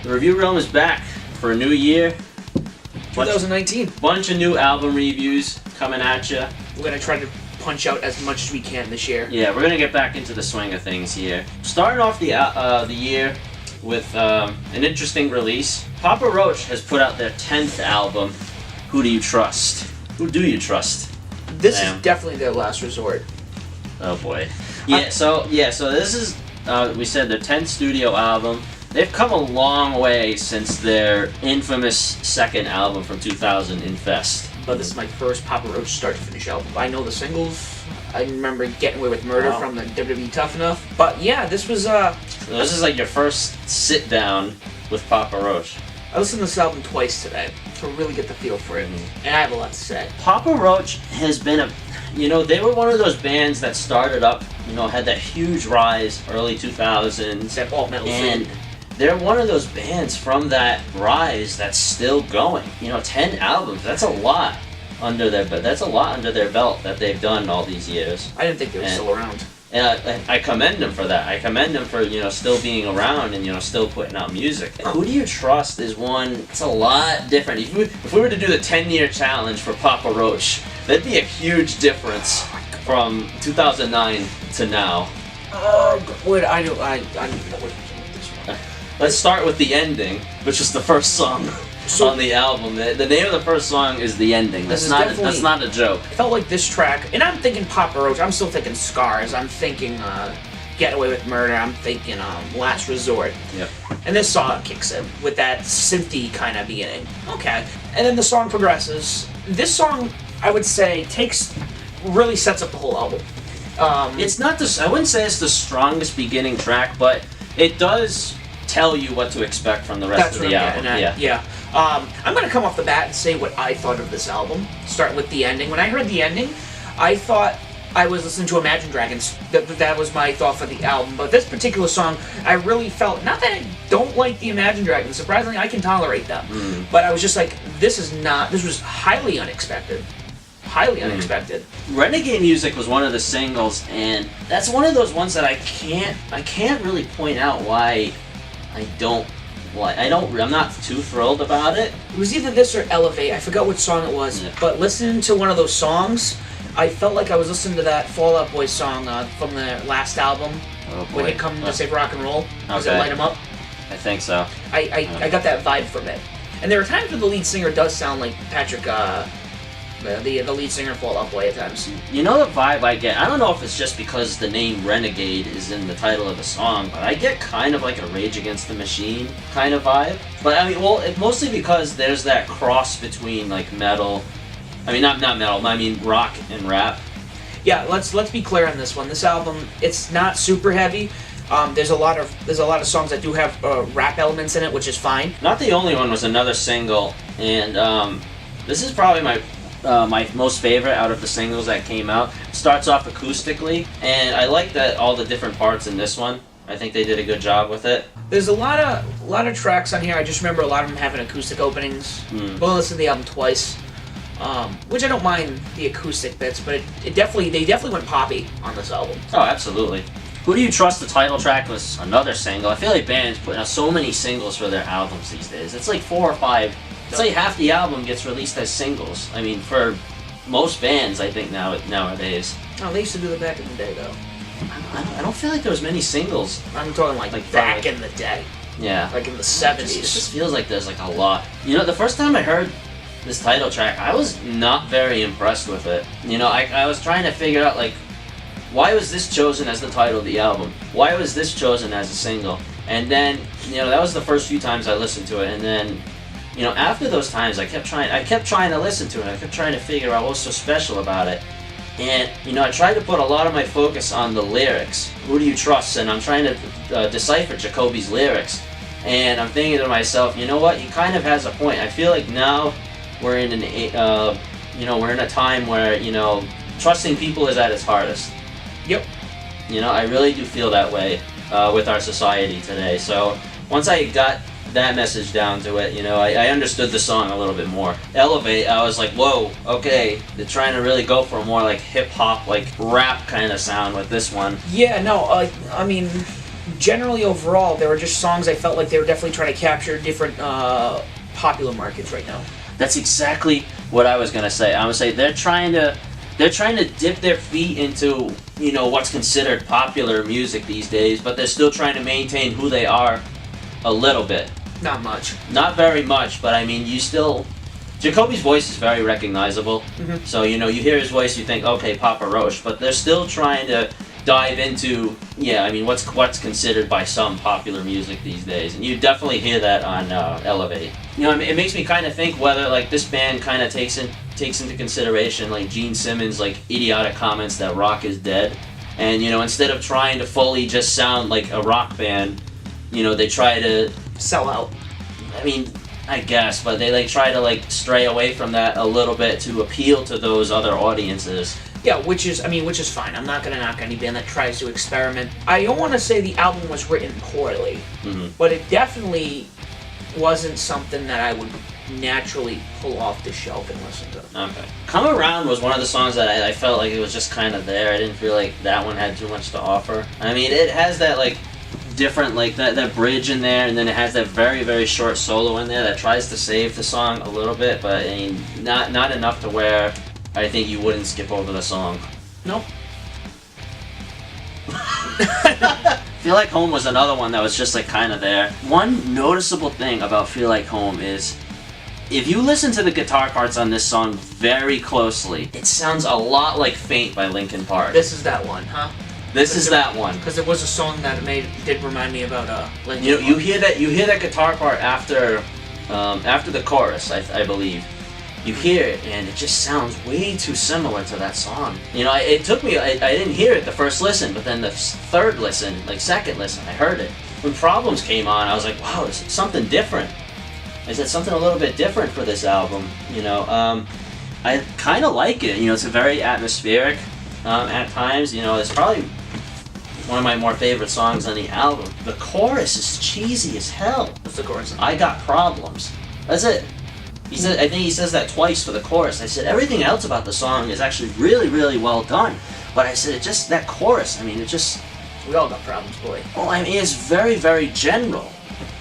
The review room is back for a new year. 2019. Bunch of new album reviews coming at you. We're gonna try to punch out as much as we can this year. Yeah, we're gonna get back into the swing of things here. Starting off the year with an interesting release. Papa Roach has put out their 10th album. Who do you trust? Who do you trust? This is definitely their last resort. Oh boy. So this is we said their 10th studio album. They've come a long way since their infamous second album from 2000, Infest. But this is my first Papa Roach start-to-finish album. I know the singles. I remember Getting Away with Murder from the WWE Tough Enough. But yeah, this was... So this is like your first sit-down with Papa Roach. I listened to this album twice today to really get the feel for it. And I have a lot to say. Papa Roach has been they were one of those bands that started up, had that huge rise early 2000s. That alt metal and they're one of those bands from that rise that's still going. 10 albums, that's a lot under their belt that they've done all these years. I didn't think they were still around. And I commend them for that. I commend them for, still being around and, still putting out music. Who Do You Trust is one, it's a lot different. If we were to do the 10-year challenge for Papa Roach, that'd be a huge difference from 2009 to now. I don't even know what to do with this one. Let's start with The Ending, which is the first song on the album. The name of the first song is The Ending. That's not a joke. I felt like this track, and I'm thinking Papa Roach, I'm still thinking Scars, I'm thinking Get Away with Murder, I'm thinking Last Resort. Yep. And this song kicks in with that synthy kind of beginning. Okay. And then the song progresses. This song, I would say, really sets up the whole album. It's not I wouldn't say it's the strongest beginning track, but it does tell you what to expect from the rest of the album. Yeah. I'm going to come off the bat and say what I thought of this album. Start with The Ending. When I heard The Ending, I thought I was listening to Imagine Dragons. That was my thought for the album. But this particular song, I really felt, not that I don't like the Imagine Dragons, surprisingly I can tolerate them. But I was just like, this was highly unexpected. Highly unexpected. Renegade Music was one of the singles, and that's one of those ones that I can't really point out why I'm not too thrilled about it. It was either this or Elevate. I forgot what song it was. Yeah. But listening to one of those songs, I felt like I was listening to that Fall Out Boy song from the last album. Oh boy. When it comes to Save Rock and Roll. Does it Light 'Em Up? I think so. I got that vibe from it. And there are times when the lead singer does sound like Patrick, the lead singer of Fall Out Boy at times. The vibe I get, I don't know if it's just because the name Renegade is in the title of the song, but I get kind of like a Rage Against the Machine kind of vibe. But I mean, mostly because there's that cross between like metal, not metal, I mean rock and rap. Yeah, let's be clear on this one. This album, it's not super heavy. There's a lot of songs that do have rap elements in it, which is fine. Not the Only One was another single, and this is probably my most favorite out of the singles that came out. It starts off acoustically, and I like that all the different parts in this one. I think they did a good job with it. There's a lot of tracks on here. I just remember a lot of them having acoustic openings. We'll listen to the album twice, which I don't mind the acoustic bits, but they definitely went poppy on this album. Oh, absolutely. Who Do You Trust? The title track was another single. I feel like bands put out so many singles for their albums these days. It's like 4 or 5. It's like half the album gets released as singles. I mean, for most bands, I think nowadays. Oh, they used to do that back in the day, though. I don't feel like there was many singles. I'm talking like back in the day. Yeah. Like in the 70s. It just feels like there's like a lot. The first time I heard this title track, I was not very impressed with it. I was trying to figure out, like, why was this chosen as the title of the album? Why was this chosen as a single? And then, that was the first few times I listened to it, and then after those times, I kept trying to listen to it. I kept trying to figure out what's so special about it. And, I tried to put a lot of my focus on the lyrics. Who do you trust? And I'm trying to decipher Jacoby's lyrics. And I'm thinking to myself, you know what? He kind of has a point. I feel like now we're in we're in a time where, trusting people is at its hardest. Yep. I really do feel that way with our society today. So once I got that message down to it, I understood the song a little bit more. Elevate, I was like, whoa, okay, they're trying to really go for a more like hip-hop, like rap kind of sound with this one. Yeah, no, generally overall, there were just songs I felt like they were definitely trying to capture different popular markets right now. That's exactly what I was gonna say. I would say they're trying to dip their feet into, you know, what's considered popular music these days, but they're still trying to maintain who they are a little bit. Not much. Not very much, but I mean, Jacoby's voice is very recognizable. Mm-hmm. So, you know, you hear his voice, you think, okay, Papa Roach, but they're still trying to dive into, what's considered by some popular music these days. And you definitely hear that on Elevate. You know, it makes me kind of think whether, like, this band kind of takes into consideration, like, Gene Simmons' like, idiotic comments that rock is dead. And, you know, instead of trying to fully just sound like a rock band, you know, they try to sell out. I mean, I guess, but they like try to like stray away from that a little bit to appeal to those other audiences. Yeah, which is fine. I'm not gonna knock any band that tries to experiment. I don't want to say the album was written poorly, but it definitely wasn't something that I would naturally pull off the shelf and listen to. Okay. Come Around was one of the songs that I felt like it was just kind of there. I didn't feel like that one had too much to offer. I mean, it has that like different, like that bridge in there, and then it has that very, very short solo in there that tries to save the song a little bit, but I mean, not enough to where I think you wouldn't skip over the song. Nope. Feel Like Home was another one that was just like kind of there. One noticeable thing about Feel Like Home is if you listen to the guitar parts on this song very closely, it sounds a lot like Faint by Linkin Park. This is that one, huh? This is that one. Because there was a song that did remind me about Linkin Park. You hear that guitar part after the chorus, I believe. You hear it, and it just sounds way too similar to that song. You know, it took me, I didn't hear it the first listen, but then the third listen, like second listen, I heard it. When Problems came on, I was like, wow, it's something different. I said something a little bit different for this album, you know. I kind of like it, you know, it's a very atmospheric at times, you know, it's probably one of my more favorite songs on the album. The chorus is cheesy as hell. What's the chorus? I Got Problems. That's it. He said, I think he says that twice for the chorus. I said, everything else about the song is actually really, really well done. But I said, just that chorus, I mean, it just... We all got problems, boy. Well, I mean, it's very, very general.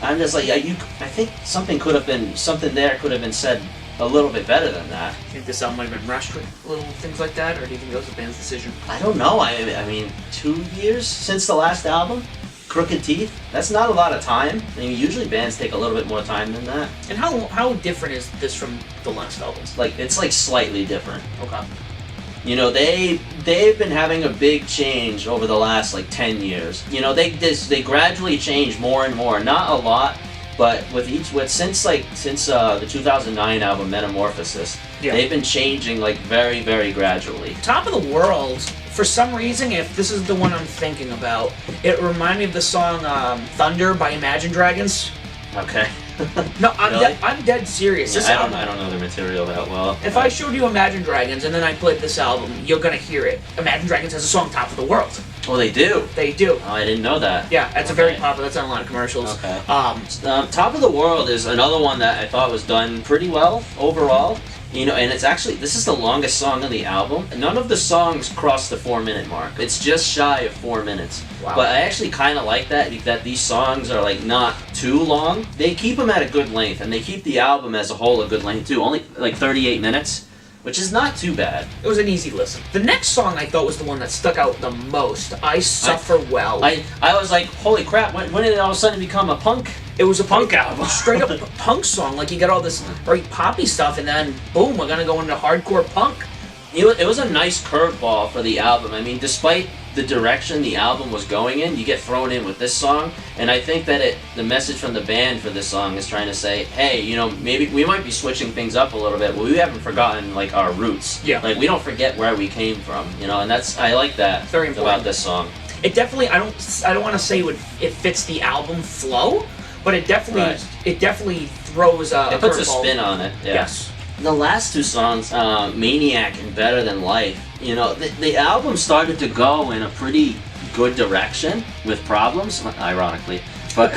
I'm just like, I think something there could have been said a little bit better than that. Do you think this album might have been rushed with little things like that, or do you think that was the band's decision? I don't know. I mean, 2 years since the last album? Crooked Teeth? That's not a lot of time. I mean, usually bands take a little bit more time than that. And how different is this from the last albums? Like, it's like slightly different. Okay. You know, they've been having a big change over the last like 10 years. You know, they gradually change more and more. Not a lot, but since the 2009 album Metamorphosis, they've been changing like very, very gradually. Top of the World, for some reason, if this is the one I'm thinking about, it reminded me of the song Thunder by Imagine Dragons. Okay. No, Really? I'm dead serious. Yeah, I don't know the material that well. If I showed you Imagine Dragons and then I played this album, you're gonna hear it. Imagine Dragons has a song, Top of the World. Oh, they do? They do. Oh, I didn't know that. Yeah, it's a very popular, that's on a lot of commercials. Okay. Top of the World is another one that I thought was done pretty well overall. You know, and this is the longest song on the album. None of the songs cross the 4-minute mark. It's just shy of 4 minutes. Wow. But I actually kind of like that these songs are like not too long. They keep them at a good length, and they keep the album as a whole a good length too. Only like 38 minutes, which is not too bad. It was an easy listen. The next song I thought was the one that stuck out the most. I Suffer Well. I was like, holy crap, when did it all of a sudden become a punk? It was a punk album. Straight up punk song. Like, you got all this very poppy stuff, and then, boom, we're gonna go into hardcore punk. It was a nice curveball for the album. I mean, despite the direction the album was going in, you get thrown in with this song, and I think that the message from the band for this song is trying to say, hey, you know, maybe we might be switching things up a little bit, but we haven't forgotten, like, our roots. Yeah. Like, we don't forget where we came from, you know, and I like that Very important. about this song. It definitely, I don't want to say it fits the album flow, but it definitely throws a It puts a curveball. spin on it. Yeah. Yes. The last two songs, Maniac and Better Than Life, you know, the album started to go in a pretty good direction with Problems, ironically, but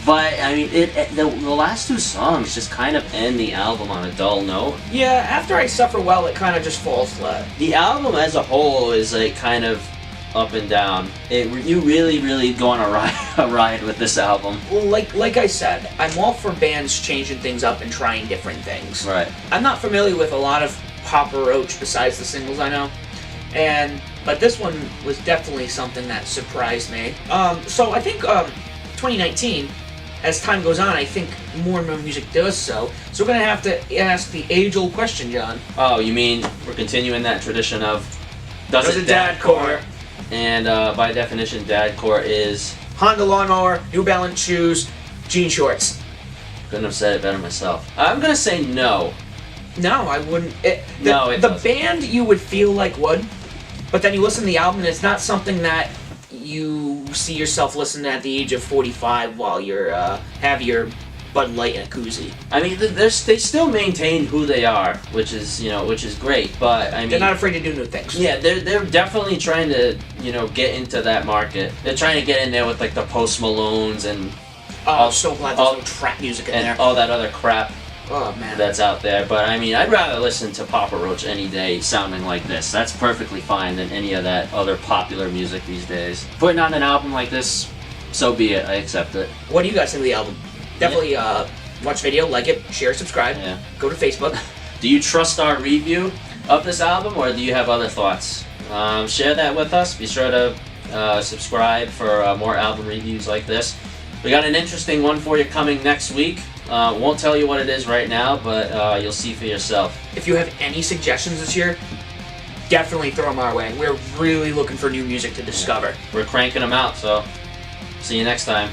but I mean, the last two songs just kind of end the album on a dull note. Yeah, after I Suffer Well, it kind of just falls flat. The album as a whole is like kind of up and down. You really go on a ride with this album. Well, like I said, I'm all for bands changing things up and trying different things. Right. I'm not familiar with a lot of Papa Roach besides the singles I know, but this one was definitely something that surprised me. So I think 2019, as time goes on, I think more and more music does so. So we're gonna have to ask the age-old question, John. Oh, you mean we're continuing that tradition of does it dadcore? And by definition, dadcore is Honda lawnmower, New Balance shoes, jean shorts. couldn't have said it better myself. I'm gonna say no. No, I wouldn't. The doesn't. band you would feel like would, but then you listen to the album and it's not something that you see yourself listening at the age of 45 while you're have your Bud Light in a koozie. I mean, they still maintain who they are, which is great. But I mean, They're not afraid to do new things. yeah, they're definitely trying to get into that market. They're trying to get in there with like the Post Malones and I'm so glad there's no trap music in there. all that other crap Oh man, that's out there. But I mean, I'd rather listen to Papa Roach any day sounding like this. That's perfectly fine than any of that other popular music these days. Putting on an album like this, so be it. I accept it. What do you guys think of the album? Definitely watch video, like it, share, subscribe. Yeah. Go to Facebook. Do you trust our review of this album, or do you have other thoughts? Share that with us. Be sure to subscribe for more album reviews like this. We got an interesting one for you coming next week. Won't tell you what it is right now, but you'll see for yourself. If you have any suggestions this year, definitely throw them our way. We're really looking for new music to discover. We're cranking them out, so see you next time.